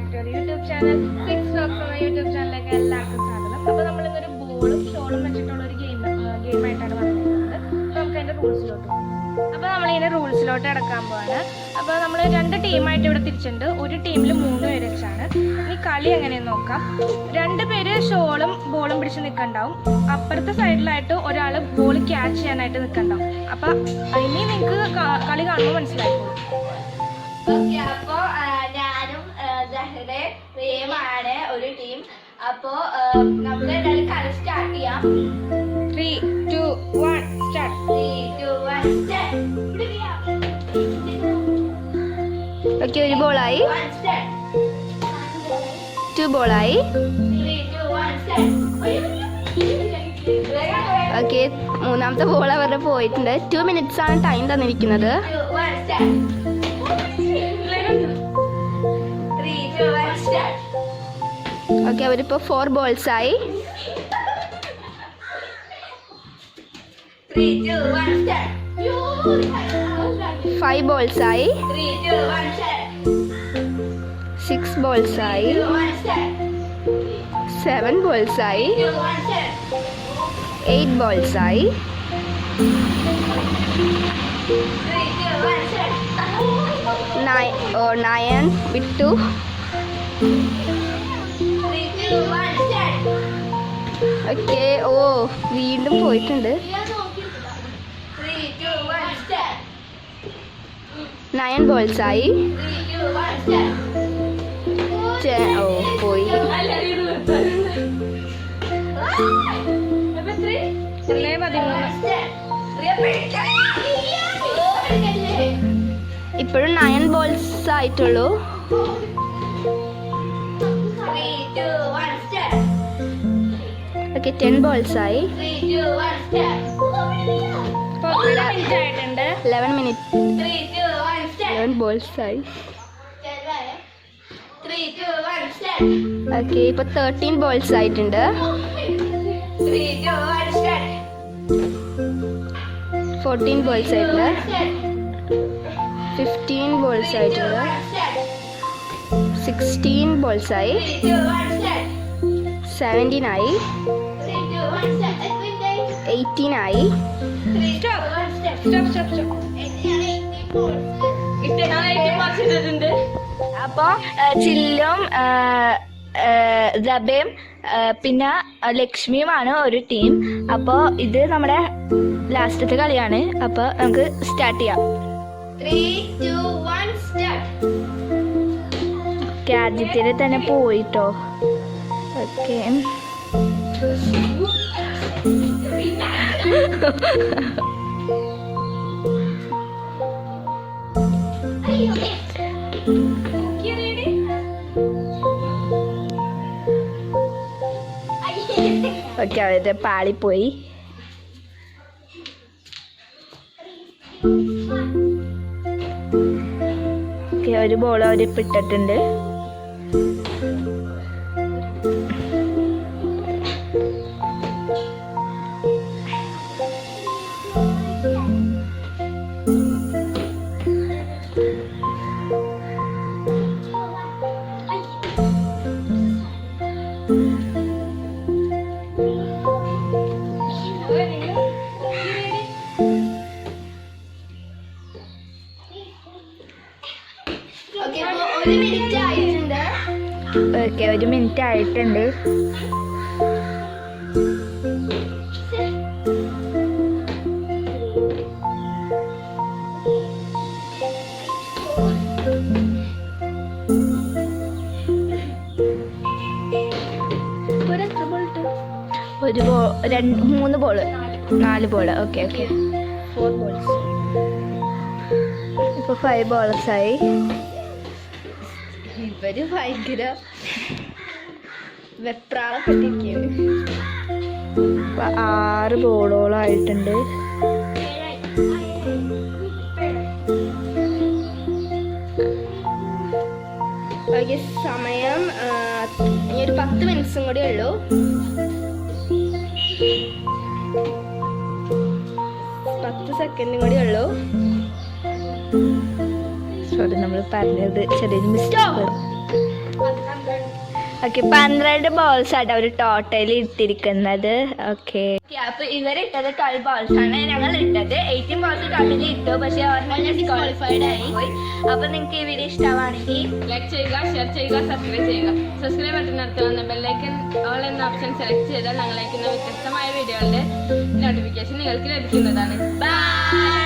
Back to YouTube channel Quicks Talks എന്ന YouTube ചാനലിലേക്ക് എല്ലാവർക്കും സ്വാഗതം. അപ്പോൾ നമ്മളിന്നൊരു ബോളും ഷോളും വെച്ചിട്ടുള്ള ഒരു ഗെയിമായിട്ടാണ് വന്നിരിക്കുന്നത്. നമുക്ക് അതിൻ്റെ റൂൾസിലോട്ട് പോകാം. അപ്പോൾ നമ്മളിങ്ങനെ റൂൾസിലോട്ട് അടക്കാൻ പോവാണ്. അപ്പോൾ നമ്മൾ 2 ടീമായിട്ട് ഇവിടെ തിരിച്ചിട്ടുണ്ട്. ഒരു ടീമിൽ 3 പേര് വെച്ചാണ്. ഇനി കളി എങ്ങനെയെന്ന് നോക്കാം. 2 പേര് ഷോളും ബോളും പിടിച്ച് നിൽക്കണ്ടാവും. അപ്പുറത്തെ സൈഡിലായിട്ട് ഒരാൾ ബോൾ ക്യാച്ച് ചെയ്യാനായിട്ട് നിൽക്കണ്ടാവും. അപ്പോൾ ഇനി നിങ്ങൾക്ക് കളി കാണുമ്പോൾ മനസ്സിലായിക്കോളും. അപ്പോൾ ഞാനും റേമാണ് ഒരു ടീം. അപ്പോൾ നമുക്ക് എന്തായാലും കളി സ്റ്റാർട്ട് ചെയ്യാം. 3, 2, 1 സ്റ്റാർട്ട്. 3, 2, 1 സ്റ്റാർട്ട്. ഓക്കെ, ഒരു ബോളായി, 2 ബോളായി. 3, 2, 1 സ്റ്റാർട്ട്. ഓക്കെ, മൂന്നാമത്തെ ബോൾ അവരുടെ പോയിട്ടുണ്ട്. 2 minutes ആണ് ടൈം തന്നിരിക്കുന്നത്. 2, 1 സ്റ്റാർട്ട്. 3, 2, 1 സ്റ്റാർട്ട്. ഓക്കെ, അവരിപ്പോൾ 4 balls ആയി. 3, 2, 1 സ്റ്റാർട്ട്. 5 balls ആയി. 3, 2, 1 സ്റ്റാർട്ട്. 6 balls ആയി. 2, 1 സ്റ്റാർട്ട്. 7 balls ആയി. 2, 1 സ്റ്റാർട്ട്. 8 balls ആയി. 3, 2, 1 സ്റ്റാർട്ട്. 9 വിട്ടു. 3, 2, 1 സ്റ്റാർട്ട്. ഓക്കെ, ഓ വീണ്ടും പോയിട്ടുണ്ട്. 3, 2, 1 സ്റ്റാർട്ട്. 9 balls ആയി. 3, 2, 1 സ്റ്റാർട്ട്. ഓ പോയി. അല്ലേ 13. ഇപ്പോഴും 9 balls ആയിട്ടുള്ളൂ. 3, 2, 1 സ്റ്റാർട്ട്. ഓക്കെ, 10 balls ആയി. 3, 2, 1 സ്റ്റാർട്ട്. ഇപ്പോൾ 1 മിനിറ്റ് ആയിട്ടുണ്ട്. 11 minutes. 3, 2, 1 സ്റ്റാർട്ട്. 11 balls ആയി. 3, 2, 1 സ്റ്റാർട്ട്. ഓക്കെ, ഇപ്പോൾ 13 balls ആയിട്ടുണ്ട്. 3, 2, 1 സ്റ്റാർട്ട്. 14 balls ആയിട്ടുണ്ട്. 15 balls ആയിട്ടുണ്ട്. 16 balls ആയി. 3, 2, 1 സ്റ്റാർട്ട്. 17 ആയി. 3, 2, 1 സ്റ്റാർട്ട്. 18 ആയി. 3, 2, 1 സ്റ്റാർട്ട്. സ്റ്റോപ്പ്. അപ്പോൾ ചില്ലും ദബയും പിന്നെ ലക്ഷ്മിയുമാണ് ഒരു ടീം. അപ്പോൾ ഇത് നമ്മുടെ ലാസ്റ്റത്തെ കളിയാണ്. അപ്പോൾ നമുക്ക് സ്റ്റാർട്ട് ചെയ്യാം. 3, 2, 1 സ്റ്റാർട്ട്. ഓക്കെ, ആദ്യത്തിൽ തന്നെ പോയിട്ടോ. ഓക്കെ, ഓക്കെ, അവരുടെ പാളിപ്പോയി. ഓക്കെ, ഒരു ബോൾ അവർ ഇട്ടിട്ടുണ്ട്. ഓക്കെ, അപ്പോൾ 1 മിനിറ്റ് ആയിട്ടുണ്ട്. ഓക്കെ, 1 minute ആയിട്ടുണ്ട്. ഒരു ball, 3 ball, 4 ball. Okay, 4 balls. ഇപ്പോൾ 5 balls ആയി. ഇവര് ഭയങ്കര വെപ്രാളപ്പെട്ടിരിക്കുകയാണ്. 6 ബോളോളായിട്ടുണ്ട്. ഓക്കെ, സമയം ഇനി ഒരു 10 minutes കൂടി ഉള്ളൂ. 10 സെക്കൻഡും കൂടി ഉള്ളൂ. സോറി, നമ്മൾ പറഞ്ഞത് ചെറിയൊരു മിസ്റ്റേക്ക്. ഓക്കെ 12 ബോൾസ് ആയിട്ട് അവർ ടോട്ടലി ഇട്ടിരിക്കുന്നത്. ഓക്കെ അപ്പൊ ഇവരിട്ടത് 12 ബോൾസ് ആണ്, ഞങ്ങൾ ഇട്ടത് 18 ബോൾസ് ടോട്ടലി ഇട്ടു. പക്ഷെ ഡിസ്ക്വാളിഫൈഡ് ആയി പോയി. അപ്പൊ നിങ്ങൾക്ക് ഈ വീഡിയോ ഇഷ്ടമാണെങ്കിൽ ലൈക്ക് ചെയ്യുക, ഷെയർ ചെയ്യുക, സബ്സ്ക്രൈബ് ചെയ്യുക. സബ്സ്ക്രൈബ് ബട്ടണിനടുത്ത് വന്ന ബെല്ലൈക്കൻ ഓൾ എന്ന ഓപ്ഷൻ സെലക്ട് ചെയ്താൽ ഞങ്ങൾ അയക്കുന്ന വ്യത്യസ്തമായ വീഡിയോകളുടെ നോട്ടിഫിക്കേഷൻ നിങ്ങൾക്ക് ലഭിക്കുന്നതാണ്. ബൈ.